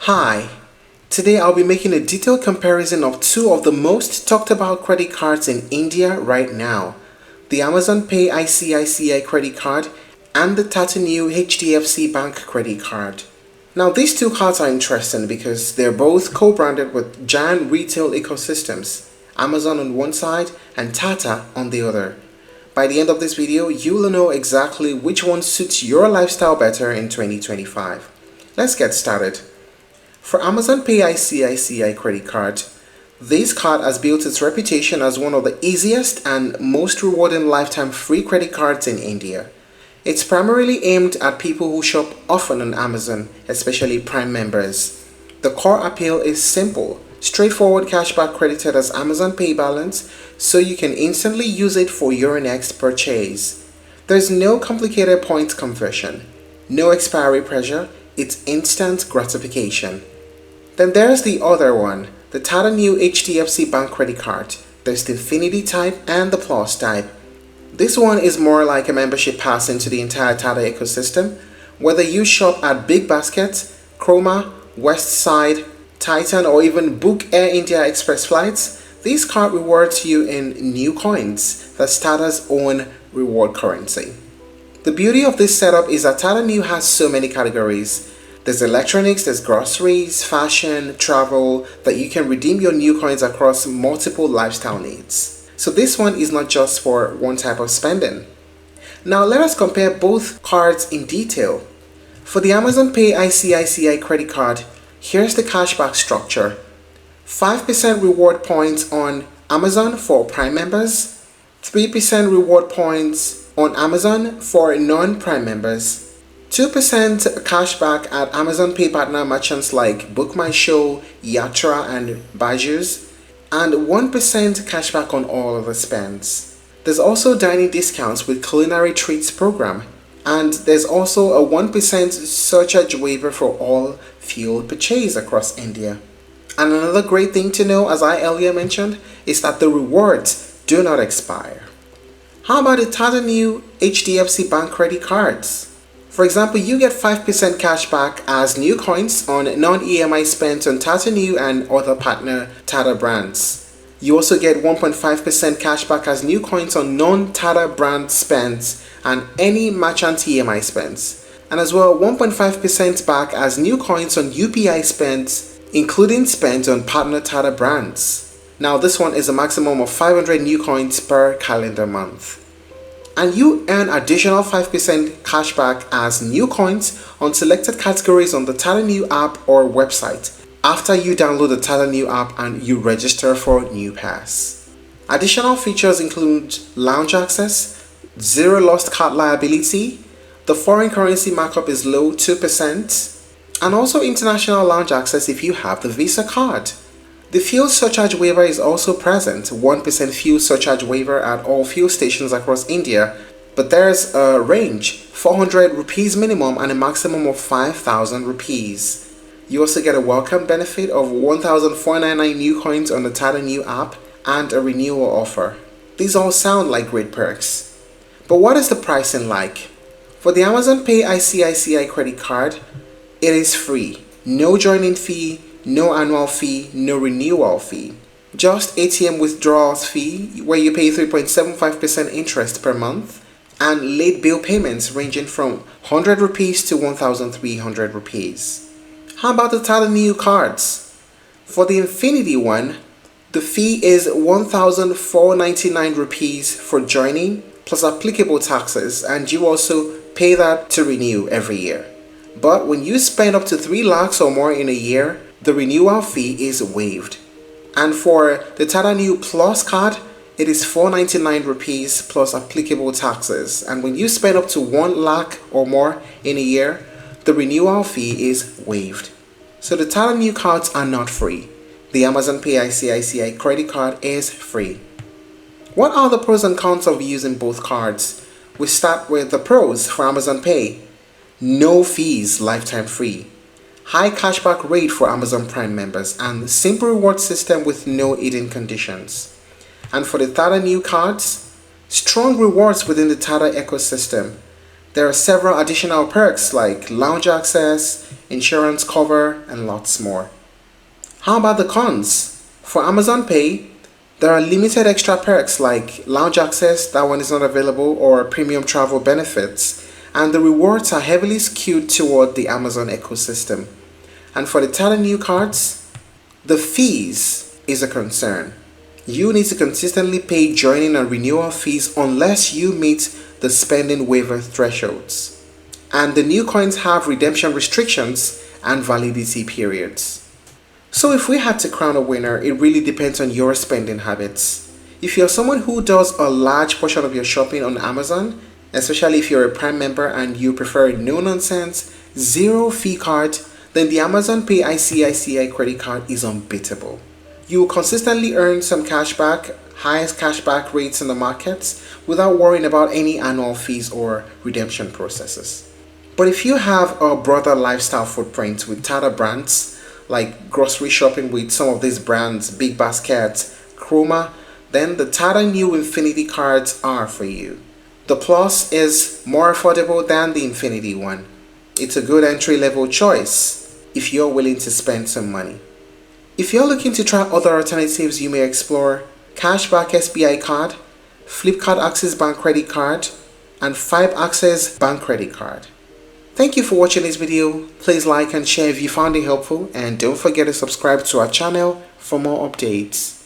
Hi, today I'll be making a detailed comparison of two of the most talked about credit cards in India right now, the Amazon Pay ICICI credit card and the Tata Neu HDFC Bank credit card. Now these two cards are interesting because they're both co-branded with giant retail ecosystems, Amazon on one side and Tata on the other. By the end of this video, you'll know exactly which one suits your lifestyle better in 2025. Let's get started. For Amazon Pay ICICI credit card, this card has built its reputation as one of the easiest and most rewarding lifetime free credit cards in India. It's primarily aimed at people who shop often on Amazon, especially Prime members. The core appeal is simple, straightforward cashback credited as Amazon Pay balance so you can instantly use it for your next purchase. There's no complicated points conversion, no expiry pressure, it's instant gratification. Then there's the other one, the Tata Neu HDFC Bank credit card. There's the Infinity type and the Plus type. This one is more like a membership pass into the entire Tata ecosystem. Whether you shop at Big Basket, Chroma, West Side, Titan, or even book Air India Express flights, this card rewards you in new coins. That's Tata's own reward currency. The beauty of this setup is that Tata Neu has so many categories. There's electronics, there's groceries, fashion, travel, that you can redeem your new coins across multiple lifestyle needs. So this one is not just for one type of spending. Now let us compare both cards in detail. For the Amazon Pay ICICI credit card, here's the cashback structure. 5% reward points on Amazon for Prime members, 3% reward points on Amazon for non-Prime members, 2% cashback at Amazon Pay partner merchants like Book My Show, Yatra and Bajus, and 1% cashback on all other spends. There's also dining discounts with Culinary Treats program, and there's also a 1% surcharge waiver for all fuel purchase across India. And another great thing to know, as I earlier mentioned, is that the rewards do not expire. How about the Tata Neu HDFC Bank credit cards? For example, you get 5% cashback as new coins on non-EMI spent on Tata Neu and other partner Tata brands. You also get 1.5% cashback as new coins on non-Tata brand spends and any merchant EMI spends. And as well, 1.5% back as new coins on UPI spends, including spends on partner Tata brands. Now this one is a maximum of 500 new coins per calendar month. And you earn additional 5% cashback as new coins on selected categories on the Tata Neu app or website after you download the Tata Neu app and you register for New Pass. Additional features include lounge access, zero lost card liability, the foreign currency markup is low 2%, and also international lounge access if you have the Visa card. The fuel surcharge waiver is also present, 1% fuel surcharge waiver at all fuel stations across India, but there's a range, 400 rupees minimum and a maximum of 5,000 rupees. You also get a welcome benefit of 1,499 new coins on the Tata Neu app and a renewal offer. These all sound like great perks. But what is the pricing like? For the Amazon Pay ICICI credit card, it is free, no joining fee, no annual fee, no renewal fee. Just ATM withdrawals fee where you pay 3.75% interest per month and late bill payments ranging from 100 rupees to 1,300 rupees. How about the Tata Neu cards? For the Infinity one, the fee is 1,499 rupees for joining plus applicable taxes, and you also pay that to renew every year. But when you spend up to 3 lakhs or more in a year, the renewal fee is waived. And for the Tata Neu Plus card, it is 499 rupees plus applicable taxes. And when you spend up to 1 lakh or more in a year, the renewal fee is waived. So the Tata Neu cards are not free. The Amazon Pay ICICI credit card is free. What are the pros and cons of using both cards? We start with the pros for Amazon Pay. No fees, lifetime free. High cashback rate for Amazon Prime members and simple reward system with no hidden conditions. And for the Tata Neu cards, strong rewards within the Tata ecosystem. There are several additional perks like lounge access, insurance cover, and lots more. How about the cons? For Amazon Pay, there are limited extra perks like lounge access, that one is not available, or premium travel benefits, and the rewards are heavily skewed toward the Amazon ecosystem. And for the Tata Neu cards, the fees is a concern. You need to consistently pay joining and renewal fees unless you meet the spending waiver thresholds. And the new coins have redemption restrictions and validity periods. So if we had to crown a winner, it really depends on your spending habits. If you're someone who does a large portion of your shopping on Amazon, especially if you're a Prime member and you prefer a no-nonsense, zero-fee card, then the Amazon Pay ICICI credit card is unbeatable. You will consistently earn some cashback, highest cashback rates in the markets, without worrying about any annual fees or redemption processes. But if you have a broader lifestyle footprint with Tata brands, like grocery shopping with some of these brands, Big Basket, Chroma, then the Tata Neu Infinity cards are for you. The Plus is more affordable than the Infinity one. It's a good entry-level choice if you're willing to spend some money. If you're looking to try other alternatives, you may explore Cashback SBI card, Flipkart Access Bank credit card, and 5 Access Bank credit card. Thank you for watching this video. Please like and share if you found it helpful, and don't forget to subscribe to our channel for more updates.